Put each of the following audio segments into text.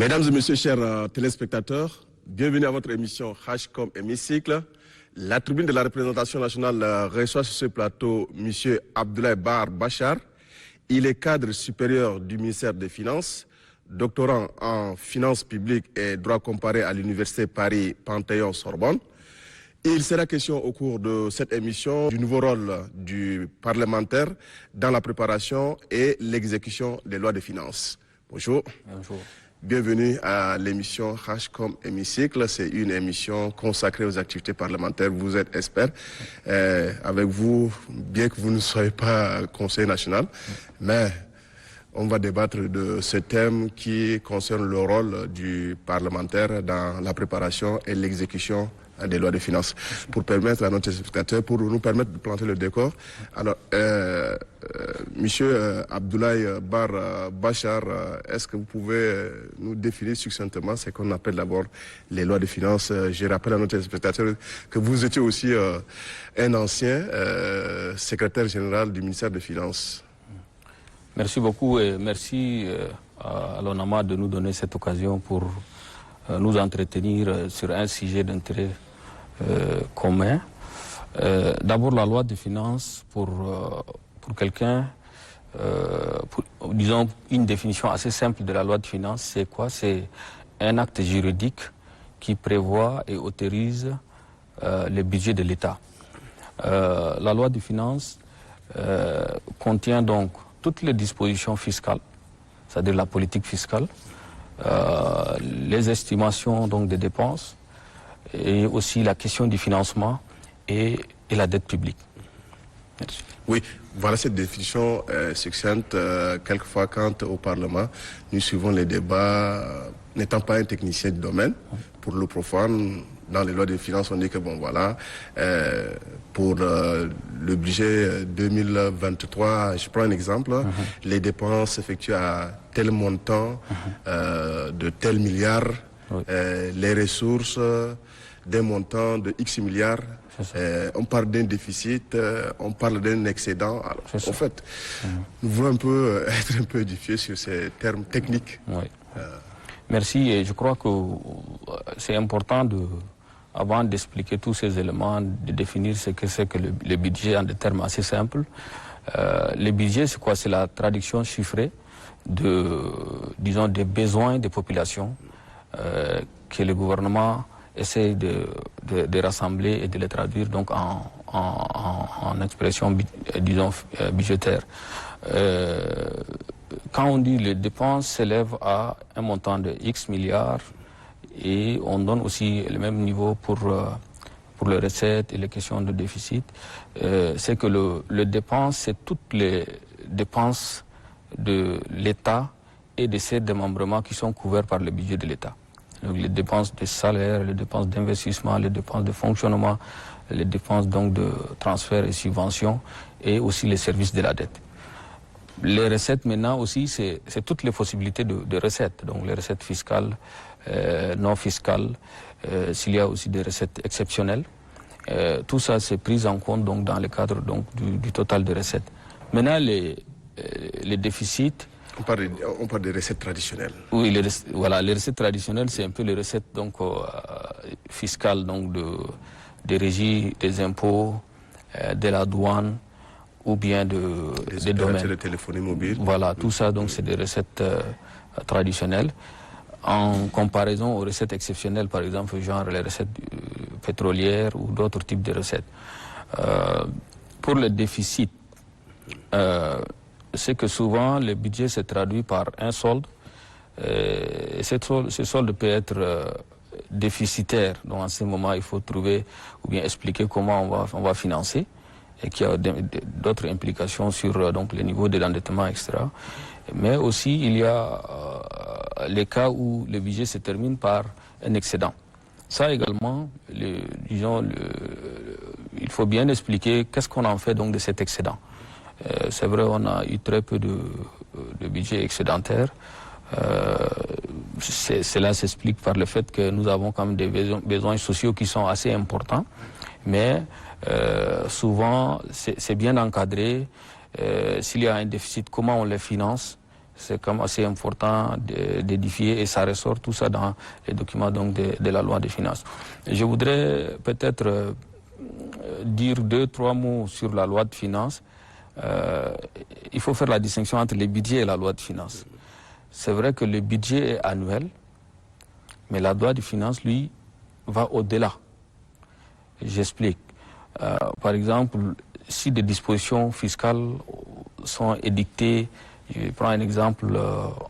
Mesdames et messieurs, chers téléspectateurs, bienvenue à votre émission HCOM Hémicycle. La tribune de la représentation nationale reçoit sur ce plateau M. Abdoulaye Bar Bachar. Il est cadre supérieur du ministère des Finances, doctorant en finances publiques et droit comparé à l'université Paris Panthéon-Sorbonne. Il sera question au cours de cette émission du nouveau rôle du parlementaire dans la préparation et l'exécution des lois de finances. Bonjour. Bonjour. Bienvenue à l'émission HCOM Hémicycle. C'est une émission consacrée aux activités parlementaires. Vous êtes expert. Avec vous, bien que vous ne soyez pas conseiller national, mais on va débattre de ce thème qui concerne le rôle du parlementaire dans la préparation et l'exécution des lois de finances. Pour permettre à notre spectateur, pour nous permettre de planter le décor. Alors, Monsieur Abdoulaye Bar Bachar, est-ce que vous pouvez nous définir succinctement ce qu'on appelle d'abord les lois de finances? Je rappelle à notre spectateur que vous étiez aussi un ancien secrétaire général du ministère des Finances. Merci beaucoup et merci à l'ONAMA de nous donner cette occasion pour nous entretenir sur un sujet d'intérêt commun. D'abord, la loi de finances, pour quelqu'un, disons une définition assez simple de la loi de finances, c'est quoi? C'est un acte juridique qui prévoit et autorise le budget de l'État. La loi de finances contient donc toutes les dispositions fiscales, c'est-à-dire la politique fiscale, les estimations donc des dépenses et aussi la question du financement et la dette publique. Merci. Oui, voilà cette définition succincte. Quelquefois, quand au Parlement, nous suivons les débats, n'étant pas un technicien du domaine, pour le profane, dans les lois de finances, on dit que bon voilà, pour le budget 2023, je prends un exemple, les dépenses effectuées à tel montant de tel milliard, les ressources d'un montant de X milliards, on parle d'un déficit, on parle d'un excédent. Alors, en fait, nous voulons être un peu édifiés sur ces termes techniques. Oui. Merci, et je crois que c'est important avant d'expliquer tous ces éléments, de définir ce que c'est que le budget en des termes assez simples. Le budget, c'est quoi? C'est la traduction chiffrée disons, des besoins des populations que le gouvernement essaie de rassembler et de les traduire donc en expression, disons, budgétaire. Quand on dit les dépenses s'élèvent à un montant de X milliards, et on donne aussi le même niveau pour les recettes et les questions de déficit, c'est que le dépense, c'est toutes les dépenses de l'État et de ses démembrements qui sont couverts par le budget de l'État. Donc les dépenses de salaire, les dépenses d'investissement, les dépenses de fonctionnement, les dépenses donc de transferts et subventions, et aussi les services de la dette. Les recettes maintenant aussi, c'est toutes les possibilités de recettes, donc les recettes fiscales, non fiscales, s'il y a aussi des recettes exceptionnelles. Tout ça, c'est pris en compte donc, dans le cadre donc, du total de recettes. Maintenant, les déficits... On parle des recettes traditionnelles. Oui, voilà, les recettes traditionnelles, c'est un peu les recettes donc, fiscales, donc des régies, des impôts, de la douane, ou bien des domaines. De téléphonie mobile. Voilà, tout ça, donc, c'est des recettes traditionnelles. En comparaison aux recettes exceptionnelles, par exemple, genre les recettes pétrolières ou d'autres types de recettes. Pour le déficit, c'est que souvent le budget se traduit par un solde. Et ce solde peut être déficitaire. Donc en ce moment, il faut trouver ou bien expliquer comment on va financer, et qu'il y a d'autres implications sur donc, le niveau de l'endettement, etc. Mais aussi, il y a les cas où le budget se termine par un excédent. Ça également, il faut bien expliquer qu'est-ce qu'on en fait donc, de cet excédent. C'est vrai, on a eu très peu de budget excédentaire. Cela s'explique par le fait que nous avons quand même des besoins sociaux qui sont assez importants, mais souvent c'est bien encadré. S'il y a un déficit, comment on les finance c'est comme assez important d'édifier et ça ressort tout ça dans les documents donc de la loi des finances. Et je voudrais peut-être dire 2-3 mots sur la loi de finances. Il faut faire la distinction entre les budgets et la loi de finances. C'est vrai que le budget est annuel, mais la loi de finances, lui, va au-delà. J'explique. Par exemple, si des dispositions fiscales sont édictées, je prends un exemple,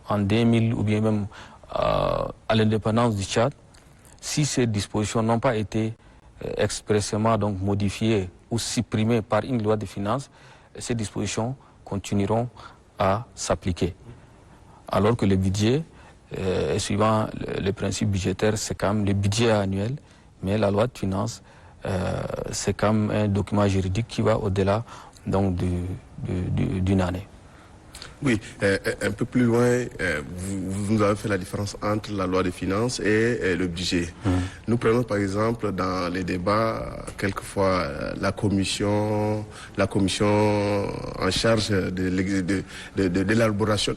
en 2000 ou bien même à l'indépendance du Tchad, si ces dispositions n'ont pas été expressément donc modifiées ou supprimées par une loi de finances, ces dispositions continueront à s'appliquer. Alors que le budget, suivant le principe budgétaire, c'est quand même le budget annuel, mais la loi de finances, c'est quand même un document juridique qui va au-delà donc d'une année. Oui, un peu plus loin, vous nous avez fait la différence entre la loi des finances et le budget. Nous prenons par exemple dans les débats, quelquefois la commission en charge de l'élaboration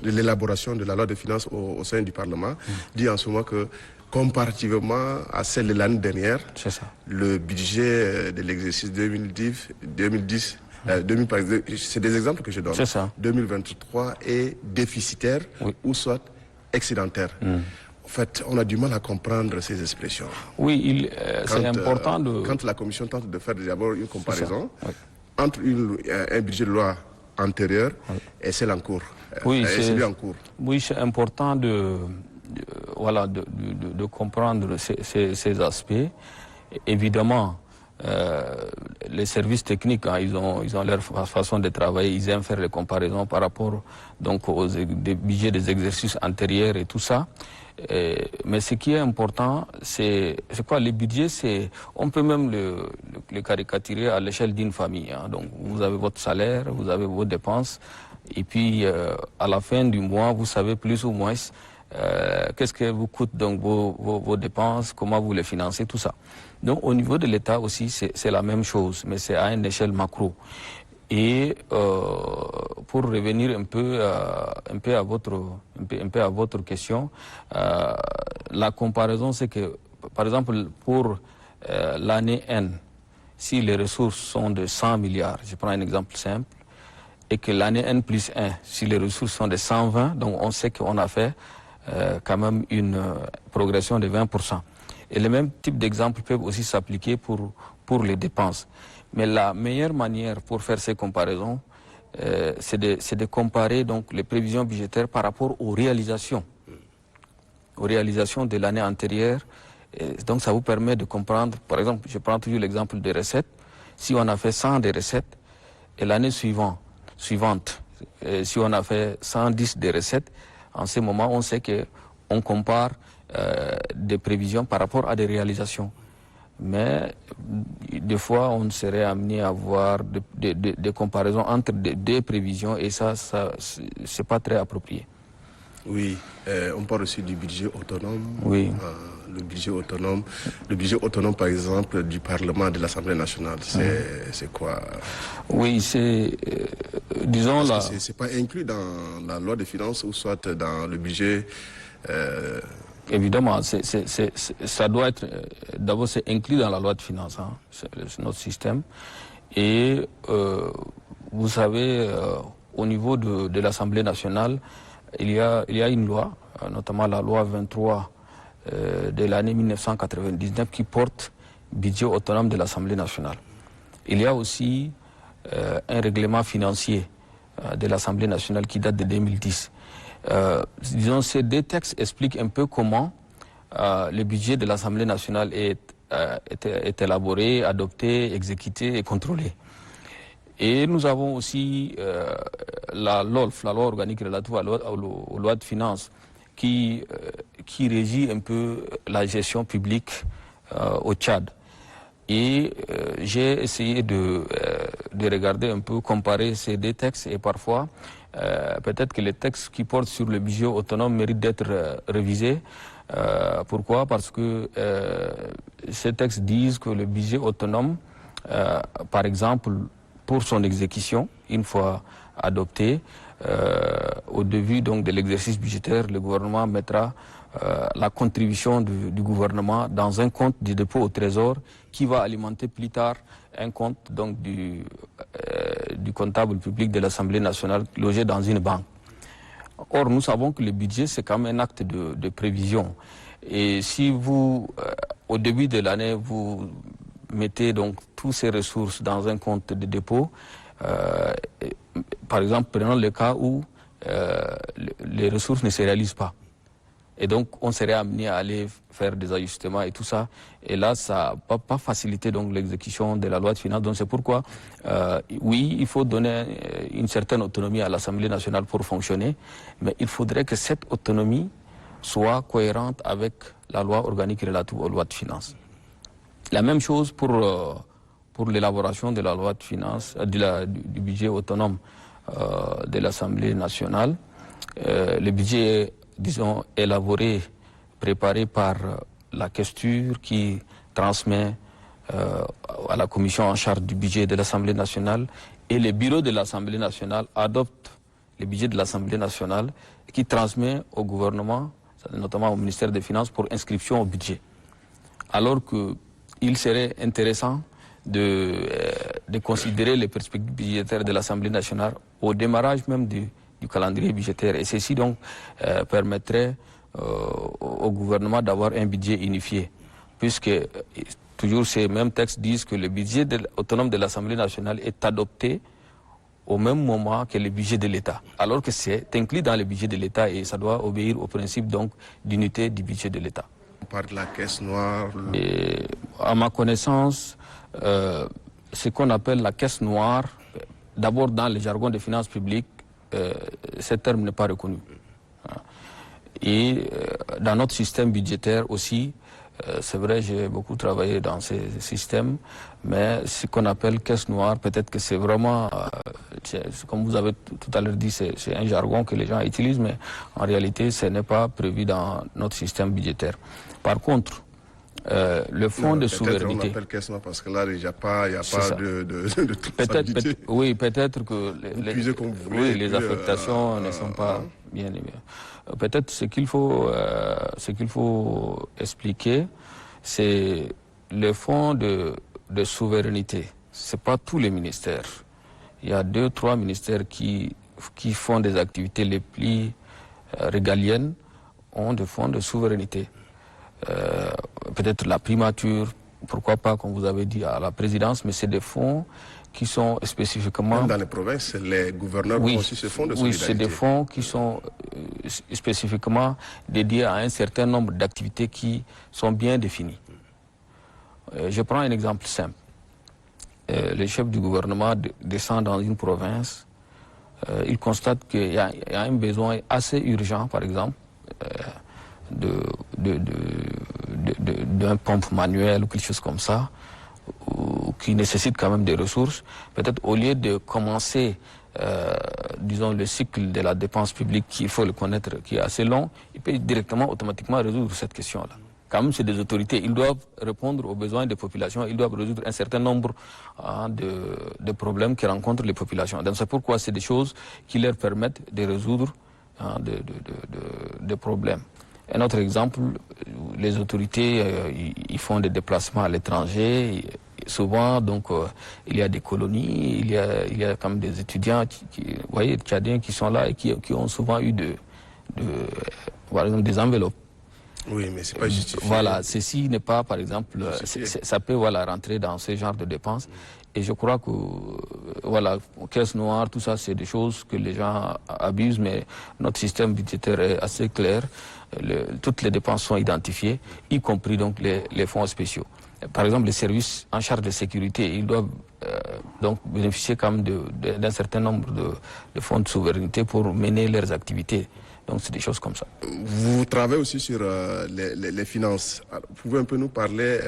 de la loi des finances au sein du Parlement dit en ce moment que comparativement à celle de l'année dernière, le budget de l'exercice 2010 c'est des exemples que je donne. 2023 est déficitaire ou soit excédentaire. En fait, on a du mal à comprendre ces expressions. Oui, c'est important de... Quand la Commission tente de faire d'abord une comparaison entre un budget de loi antérieur et celle en cours. Celui en cours. Oui, c'est important de comprendre ces aspects. Évidemment, les services techniques, ils ont leur façon de travailler, ils aiment faire les comparaisons par rapport donc aux budgets des exercices antérieurs et tout ça. Mais ce qui est important, c'est quoi? Les budgets, on peut même le caricaturer à l'échelle d'une famille. Donc vous avez votre salaire, vous avez vos dépenses, et puis à la fin du mois, vous savez plus ou moins qu'est-ce que vous coûte donc vos dépenses, comment vous les financez, tout ça. Donc au niveau de l'État aussi, c'est la même chose, mais c'est à une échelle macro. Et pour revenir un peu à votre question, la comparaison, c'est que, par exemple, pour l'année N, si les ressources sont de 100 milliards, je prends un exemple simple, et que l'année N plus 1, si les ressources sont de 120, donc on sait qu'on a fait quand même une progression de 20%. Et les mêmes types d'exemples peuvent aussi s'appliquer pour les dépenses. Mais la meilleure manière pour faire ces comparaisons, c'est de comparer donc les prévisions budgétaires par rapport aux réalisations de l'année antérieure. Et donc ça vous permet de comprendre, par exemple, je prends toujours l'exemple des recettes. Si on a fait 100 de recettes, et l'année suivante, si on a fait 110 de recettes, en ce moment, on sait qu'on compare des prévisions par rapport à des réalisations. Mais des fois, on serait amené à avoir des comparaisons entre deux prévisions et ça c'est pas très approprié. Oui, on parle aussi du budget autonome. Oui. Le budget autonome, par exemple, du Parlement, de l'Assemblée nationale, c'est quoi? Oui, c'est, disons là... C'est pas inclus dans la loi des finances ou soit dans le budget... Évidemment, ça doit être... D'abord, c'est inclus dans la loi de finances, c'est notre système. Et vous savez, au niveau de l'Assemblée nationale, il y a une loi, notamment la loi 23 de l'année 1999 qui porte budget autonome de l'Assemblée nationale. Il y a aussi un règlement financier de l'Assemblée nationale qui date de 2010. Disons, ces deux textes expliquent un peu comment le budget de l'Assemblée nationale est élaboré, adopté, exécuté et contrôlé. Et nous avons aussi la LOLF, la loi organique relative aux lois de finances, qui régit un peu la gestion publique au Tchad. Et j'ai essayé de regarder un peu, comparer ces deux textes et parfois, peut-être que les textes qui portent sur le budget autonome méritent d'être révisés. Pourquoi? Parce que ces textes disent que le budget autonome, par exemple, pour son exécution, une fois adopté, au début donc, de l'exercice budgétaire, le gouvernement mettra la contribution du gouvernement dans un compte de dépôt au Trésor qui va alimenter plus tard un compte donc, du comptable public de l'Assemblée nationale logé dans une banque. Or, nous savons que le budget, c'est quand même un acte de prévision. Et si vous, au début de l'année, vous mettez donc toutes ces ressources dans un compte de dépôt, par exemple, prenons le cas où les ressources ne se réalisent pas. Et donc, on serait amené à aller faire des ajustements et tout ça. Et là, ça va pas faciliter donc l'exécution de la loi de finances. Donc, c'est pourquoi, oui, il faut donner une certaine autonomie à l'Assemblée nationale pour fonctionner, mais il faudrait que cette autonomie soit cohérente avec la loi organique relative aux lois de finances. La même chose pour l'élaboration de la loi de finances, du budget autonome de l'Assemblée nationale. Le budget est, disons, élaboré, préparé par la questure qui transmet à la commission en charge du budget de l'Assemblée nationale, et le bureau de l'Assemblée nationale adopte le budget de l'Assemblée nationale qui transmet au gouvernement, notamment au ministère des Finances, pour inscription au budget. Alors qu'il serait intéressant de considérer les perspectives budgétaires de l'Assemblée nationale au démarrage même du calendrier budgétaire. Et ceci donc permettrait au gouvernement d'avoir un budget unifié, puisque toujours ces mêmes textes disent que le budget autonome de l'Assemblée nationale est adopté au même moment que le budget de l'État, alors que c'est inclus dans le budget de l'État et ça doit obéir au principe donc d'unité du budget de l'État. On parle de la caisse noire. Et, à ma connaissance, ce qu'on appelle la caisse noire, d'abord dans le jargon des finances publiques, ce terme n'est pas reconnu. Et dans notre système budgétaire aussi, c'est vrai, j'ai beaucoup travaillé dans ces systèmes, mais ce qu'on appelle caisse noire, peut-être que c'est vraiment, comme vous avez tout à l'heure dit, c'est un jargon que les gens utilisent, mais en réalité, ce n'est pas prévu dans notre système budgétaire. Par contre, le fonds de souveraineté. On appelle caisse noire parce que là, il n'y a pas de traçabilité. Oui, peut-être que les affectations ne sont pas bien. Peut-être ce qu'il faut expliquer, c'est le fonds de souveraineté. C'est pas tous les ministères. Il y a 2-3 ministères qui font des activités les plus régaliennes, ont des fonds de souveraineté. Peut-être la primature, pourquoi pas, comme vous avez dit, à la présidence, mais c'est des fonds qui sont spécifiquement... Même dans les provinces, les gouverneurs ont aussi ce fonds de solidarité. Oui, c'est des fonds qui sont spécifiquement dédiés à un certain nombre d'activités qui sont bien définies. Je prends un exemple simple. Le chef du gouvernement descend dans une province, il constate qu'il y a un besoin assez urgent, par exemple, d'un pompe manuel ou quelque chose comme ça, qui nécessite quand même des ressources. Peut-être au lieu de commencer, disons, le cycle de la dépense publique, qu'il faut le connaître, qui est assez long, il peut directement, automatiquement résoudre cette question-là. Quand même, c'est des autorités. Ils doivent répondre aux besoins des populations. Ils doivent résoudre un certain nombre de problèmes que rencontrent les populations. Donc c'est pourquoi c'est des choses qui leur permettent de résoudre des problèmes. Un autre exemple, les autorités, ils font des déplacements à l'étranger. Souvent, donc, il y a des colonies, il y a comme des étudiants, vous voyez, tchadiens qui sont là et qui ont souvent eu par exemple, des enveloppes. Oui, mais c'est pas justifié. Voilà, ceci n'est pas, par exemple, ça peut rentrer dans ce genre de dépenses. Et je crois que, caisse noire, tout ça, c'est des choses que les gens abusent, mais notre système budgétaire est assez clair. Toutes les dépenses sont identifiées, y compris donc les fonds spéciaux. Par exemple, les services en charge de sécurité, ils doivent donc bénéficier quand même d'un certain nombre de fonds de souveraineté pour mener leurs activités. Donc c'est des choses comme ça. Vous travaillez aussi sur les finances. Alors, vous pouvez un peu nous parler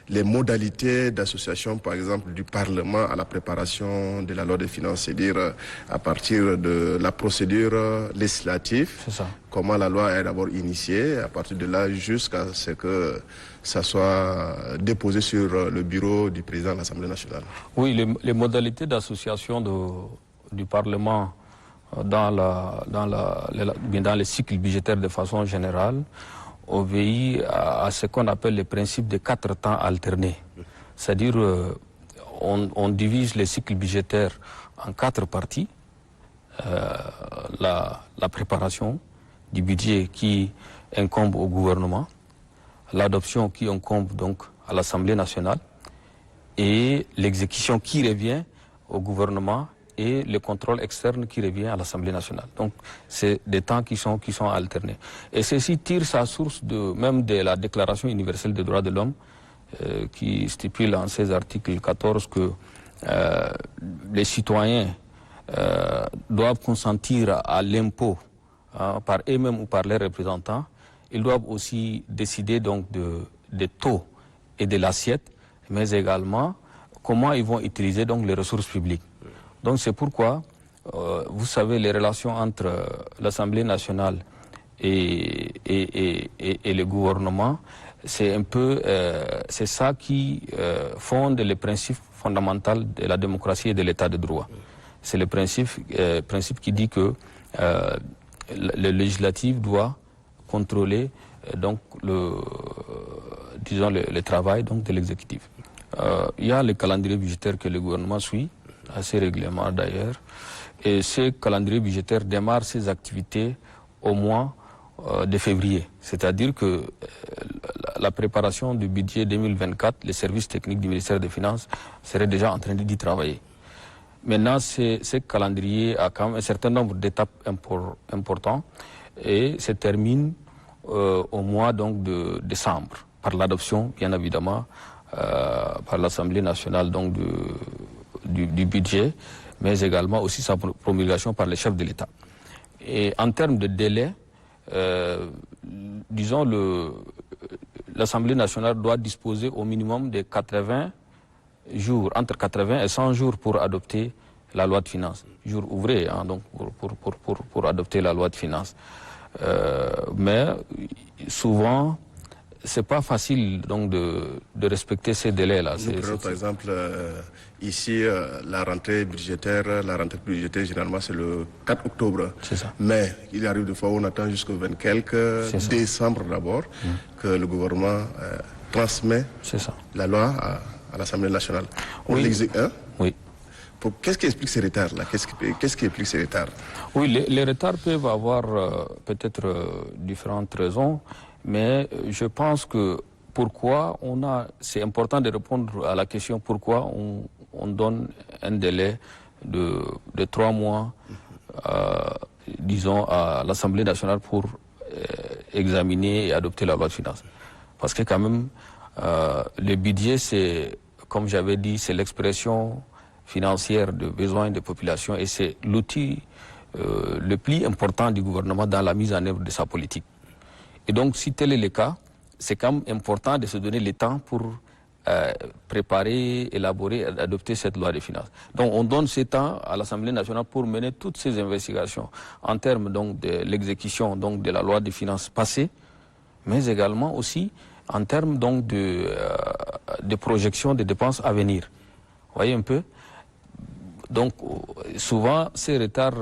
les modalités d'association, par exemple, du Parlement à la préparation de la loi des finances, c'est-à-dire à partir de la procédure législative, comment la loi est d'abord initiée, à partir de là jusqu'à ce que ça soit déposé sur le bureau du président de l'Assemblée nationale. Oui, les modalités d'association du Parlement dans les cycles budgétaires de façon générale, obéit à ce qu'on appelle le principe de 4 temps alternés. C'est-à-dire, on divise les cycles budgétaires en 4 parties. La préparation du budget qui incombe au gouvernement, l'adoption qui incombe donc à l'Assemblée nationale et l'exécution qui revient au gouvernement et le contrôle externe qui revient à l'Assemblée nationale. Donc c'est des temps qui sont alternés. Et ceci tire sa source même de la Déclaration universelle des droits de l'homme qui stipule en ses articles 14 que les citoyens doivent consentir à l'impôt par eux-mêmes ou par leurs représentants. Ils doivent aussi décider donc des taux et de l'assiette, mais également comment ils vont utiliser donc les ressources publiques. Donc c'est pourquoi, vous savez, les relations entre l'Assemblée nationale et le gouvernement, c'est un peu, c'est ça qui fonde les principes fondamentaux de la démocratie et de l'état de droit. C'est le principe qui dit que le législatif doit contrôler donc le travail donc de l'exécutif. Il y a le calendrier budgétaire que le gouvernement suit, assez régulièrement d'ailleurs, et ce calendrier budgétaire démarre ses activités au mois de février. C'est-à-dire que la préparation du budget 2024, les services techniques du ministère des Finances seraient déjà en train d'y travailler. Maintenant, ce calendrier a quand même un certain nombre d'étapes importantes et se termine au mois donc de décembre par l'adoption, bien évidemment, par l'Assemblée nationale donc du budget, mais également aussi sa promulgation par les chefs de l'État. Et en termes de délai, disons l'Assemblée nationale doit disposer au minimum de 80 jours, entre 80 et 100 jours pour adopter la loi de finances. Jours ouvrés, hein, donc pour adopter la loi de finances. Mais souvent, c'est pas facile donc de respecter ces délais-là. Par exemple, ici, la rentrée budgétaire généralement c'est le 4 octobre. C'est ça. Mais il arrive des fois où on attend jusqu'au 20 quelques décembre d'abord que le gouvernement transmet la loi à l'Assemblée nationale. Oui. Oui. Qu'est-ce qui explique ces retards-là? Qu'est-ce qui explique ces retards? Oui, les retards peuvent avoir peut-être différentes raisons, mais je pense que c'est important de répondre à la question pourquoi on donne un délai de 3 mois, disons, à l'Assemblée nationale pour examiner et adopter la loi de finances. Parce que quand même, le budget, c'est, comme j'avais dit, c'est l'expression financière de besoins des populations et c'est l'outil le plus important du gouvernement dans la mise en œuvre de sa politique. Et donc, si tel est le cas, c'est quand même important de se donner le temps pour préparer, élaborer, adopter cette loi de finances. Donc, on donne ce temps à l'Assemblée nationale pour mener toutes ces investigations en termes donc de l'exécution donc de la loi de finances passée, mais également aussi en termes donc de projection des dépenses à venir. Vous voyez un peu? Donc, souvent, ces retards,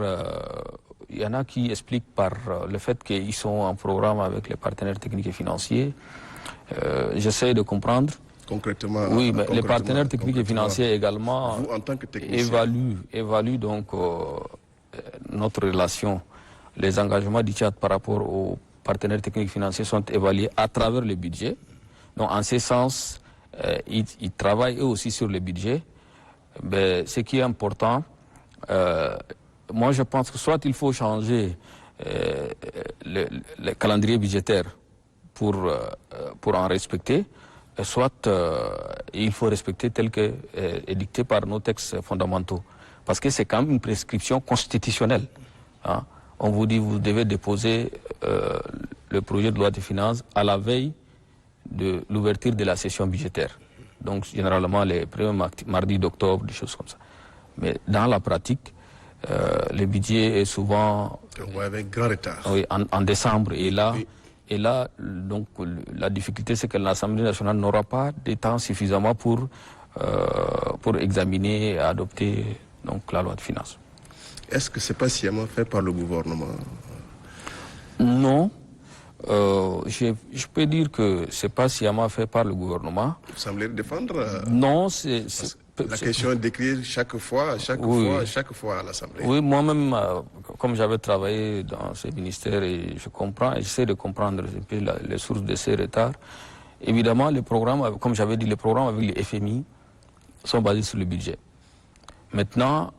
il y en a qui expliquent par le fait qu'ils sont en programme avec les partenaires techniques et financiers. J'essaie de comprendre. Concrètement, oui, mais les partenaires techniques et financiers également vous, en tant que technicien, évaluent donc notre relation. Les engagements du Tchad par rapport aux partenaires techniques et financiers sont évalués à travers le budget. Donc, en ce sens, ils travaillent eux aussi sur le budget. Mais ce qui est important, moi je pense que soit il faut changer le calendrier budgétaire pour en respecter, soit il faut respecter tel que est dicté par nos textes fondamentaux. Parce que c'est quand même une prescription constitutionnelle. Hein. On vous dit vous devez déposer le projet de loi de finances à la veille de l'ouverture de la session budgétaire. Donc, généralement, les premiers mardis d'octobre, des choses comme ça. Mais dans la pratique, le budget est souvent... Ouais, avec grand retard. Oui, en décembre. Et là, donc, la difficulté, c'est que l'Assemblée nationale n'aura pas de temps suffisamment pour examiner et adopter donc, la loi de finances. Est-ce que c'est pas sciemment fait par le gouvernement? Non. Je peux dire que c'est pas sciemment fait par le gouvernement. Vous semblez le défendre? Non, la question est d'écrire chaque fois à l'Assemblée. Oui, moi-même, comme j'avais travaillé dans ces ministères et je comprends, et j'essaie de comprendre un peu les sources de ces retards. Évidemment, les programmes, comme j'avais dit, les programmes avec les FMI sont basés sur le budget. Maintenant,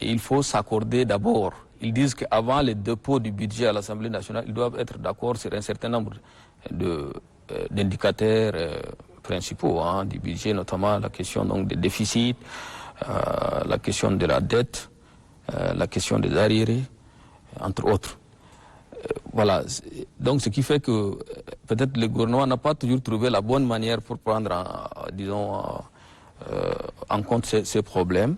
il faut s'accorder d'abord. Ils disent qu'avant le dépôt du budget à l'Assemblée nationale, ils doivent être d'accord sur un certain nombre d'indicateurs principaux du budget, notamment la question donc, des déficits, la question de la dette, la question des arriérés, entre autres. Voilà. Donc ce qui fait que peut-être le gouvernement n'a pas toujours trouvé la bonne manière pour prendre, en compte ces problèmes.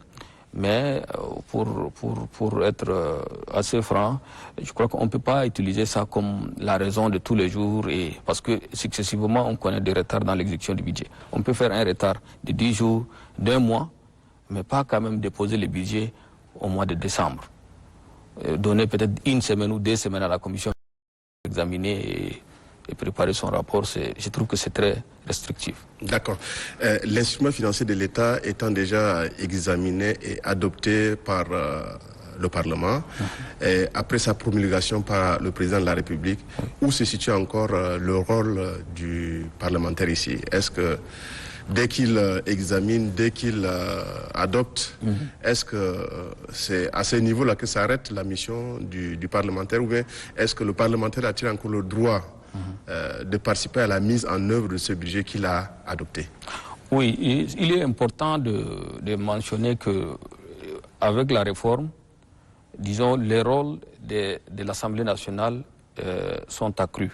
Mais pour être assez franc, je crois qu'on ne peut pas utiliser ça comme la raison de tous les jours, parce que successivement on connaît des retards dans l'exécution du budget. On peut faire un retard de 10 jours, d'un mois, mais pas quand même déposer le budget au mois de décembre. Donner peut-être une semaine ou 2 semaines à la commission pour examiner et préparer son rapport, je trouve que c'est très restrictif. D'accord. L'instrument financier de l'État étant déjà examiné et adopté par le Parlement, et après sa promulgation par le président de la République, où se situe encore le rôle du parlementaire ici? Est-ce que dès qu'il examine, dès qu'il adopte, est-ce que c'est à ce niveau-là que s'arrête la mission du parlementaire, ou bien est-ce que le parlementaire a-t-il encore le droit de participer à la mise en œuvre de ce budget qu'il a adopté? Oui, il est important de mentionner que avec la réforme, disons, les rôles de l'Assemblée nationale sont accrus.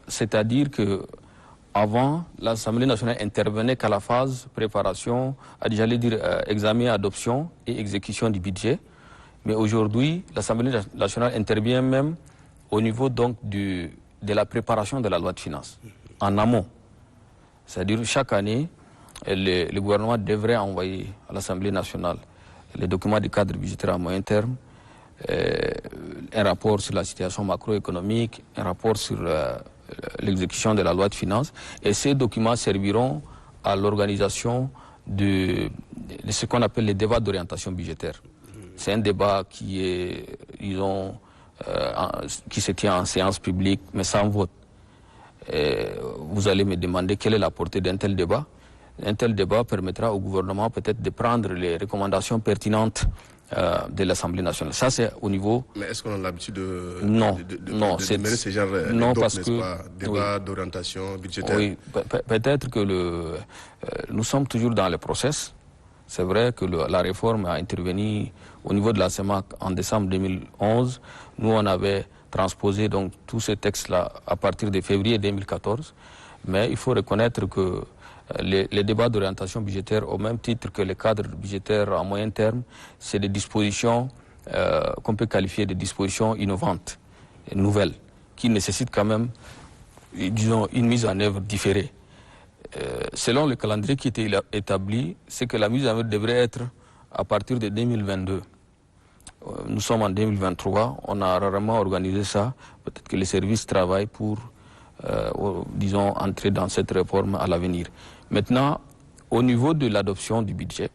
C'est-à-dire que avant, l'Assemblée nationale intervenait qu'à la phase préparation, j'allais dire examen, adoption et exécution du budget. Mais aujourd'hui, l'Assemblée nationale intervient même au niveau donc de la préparation de la loi de finances, en amont. C'est-à-dire chaque année, le gouvernement devrait envoyer à l'Assemblée nationale les documents du cadre budgétaire à moyen terme, un rapport sur la situation macroéconomique, un rapport sur l'exécution de la loi de finances. Et ces documents serviront à l'organisation de ce qu'on appelle les débats d'orientation budgétaire. C'est un débat qui est, disons, qui se tient en séance publique, mais sans vote. Vous allez me demander quelle est la portée d'un tel débat. Un tel débat permettra au gouvernement peut-être de prendre les recommandations pertinentes de l'Assemblée nationale. Ça, c'est au niveau... Mais est-ce qu'on a l'habitude de mener ce genre de débat d'orientation budgétaire? Oui, peut-être que nous sommes toujours dans le process. C'est vrai que la réforme a intervenu au niveau de la CEMAC en décembre 2011. Nous, on avait transposé donc tous ces textes-là à partir de février 2014. Mais il faut reconnaître que les débats d'orientation budgétaire, au même titre que les cadres budgétaires à moyen terme, c'est des dispositions qu'on peut qualifier de dispositions innovantes, et nouvelles, qui nécessitent quand même, disons, une mise en œuvre différée. Selon le calendrier qui était établi, c'est que la mise en œuvre devrait être à partir de 2022. Nous sommes en 2023, on a rarement organisé ça. Peut-être que les services travaillent pour, disons, entrer dans cette réforme à l'avenir. Maintenant, au niveau de l'adoption du budget,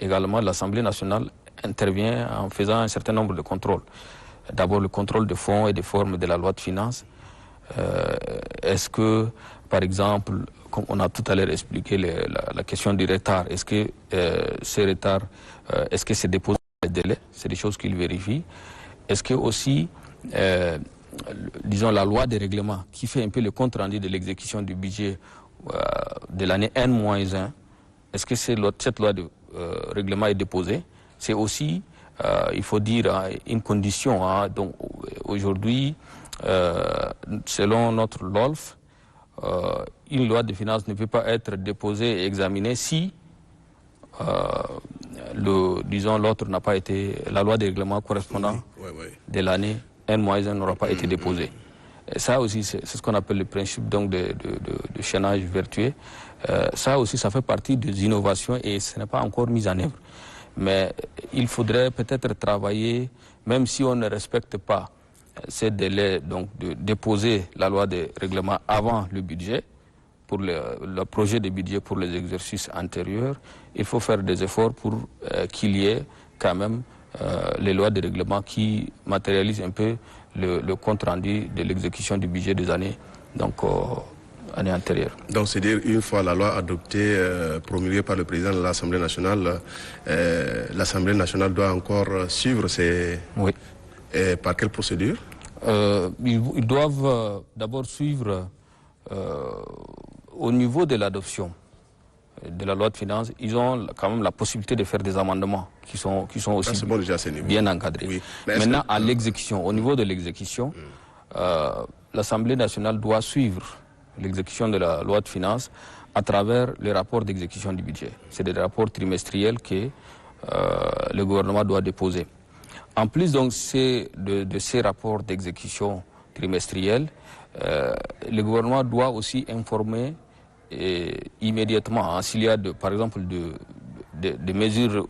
également l'Assemblée nationale intervient en faisant un certain nombre de contrôles. D'abord le contrôle de fonds et de formes de la loi de finances. Est-ce que, par exemple, comme on a tout à l'heure expliqué la question du retard, est-ce que ces retards, est-ce que c'est déposé dans les délais? C'est des choses qu'ils vérifient. Est-ce que aussi, disons, la loi des règlements, qui fait un peu le compte rendu de l'exécution du budget de l'année N-1, est-ce que cette loi de règlement est déposée? C'est aussi, il faut dire, une condition. Donc aujourd'hui, selon notre LOLF, une loi de finances ne peut pas être déposée et examinée si, disons, l'autre n'a pas été, la loi de règlement correspondant de l'année N-1 n'aura pas été déposée. Et ça aussi, c'est ce qu'on appelle le principe donc de chaînage vertueux. Ça aussi, ça fait partie des innovations et ce n'est pas encore mis en œuvre. Mais il faudrait peut-être travailler, même si on ne respecte pas ces délais, donc de déposer la loi de règlement avant le budget, pour le projet de budget pour les exercices antérieurs. Il faut faire des efforts pour qu'il y ait quand même les lois de règlement qui matérialisent un peu le compte rendu de l'exécution du budget des années, donc années antérieures. Donc c'est-à-dire une fois la loi adoptée, promulguée par le président de l'Assemblée nationale, l'Assemblée nationale doit encore suivre ces... Oui. Par quelle procédure? Ils doivent d'abord suivre au niveau de l'adoption de la loi de finances. Ils ont quand même la possibilité de faire des amendements qui sont aussi bon, déjà, bien encadrés. Oui. Maintenant, à l'exécution, au niveau de l'exécution, l'Assemblée nationale doit suivre l'exécution de la loi de finances à travers les rapports d'exécution du budget. C'est des rapports trimestriels que le gouvernement doit déposer. En plus donc, de ces rapports d'exécution trimestriels, le gouvernement doit aussi informer immédiatement, s'il y a par exemple des mesures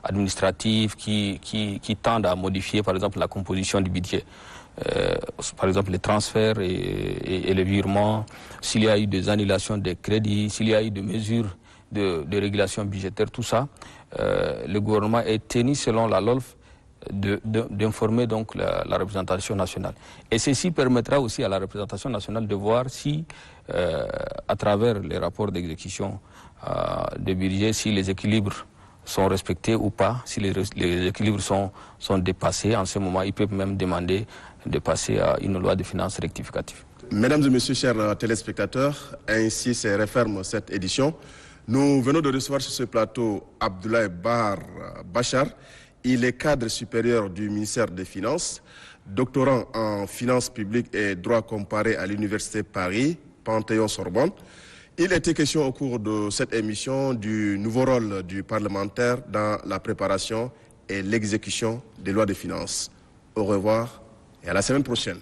administratives qui tendent à modifier par exemple la composition du budget. Par exemple les transferts et les virements, s'il y a eu des annulations des crédits, s'il y a eu des mesures de régulation budgétaire, tout ça, le gouvernement est tenu selon la LOLF d'informer donc la représentation nationale. Et ceci permettra aussi à la représentation nationale de voir si, à travers les rapports d'exécution de budget, si les équilibres sont respectés ou pas. Si les équilibres sont dépassés, en ce moment, ils peuvent même demander de passer à une loi de finances rectificative. Mesdames et messieurs, chers téléspectateurs, ainsi se referme cette édition. Nous venons de recevoir sur ce plateau Abdoulaye Bahar Bachar. Il est cadre supérieur du ministère des Finances, doctorant en finances publiques et droit comparé à l'Université Paris, Panthéon-Sorbonne. Il était question au cours de cette émission du nouveau rôle du parlementaire dans la préparation et l'exécution des lois de finances. Au revoir et à la semaine prochaine.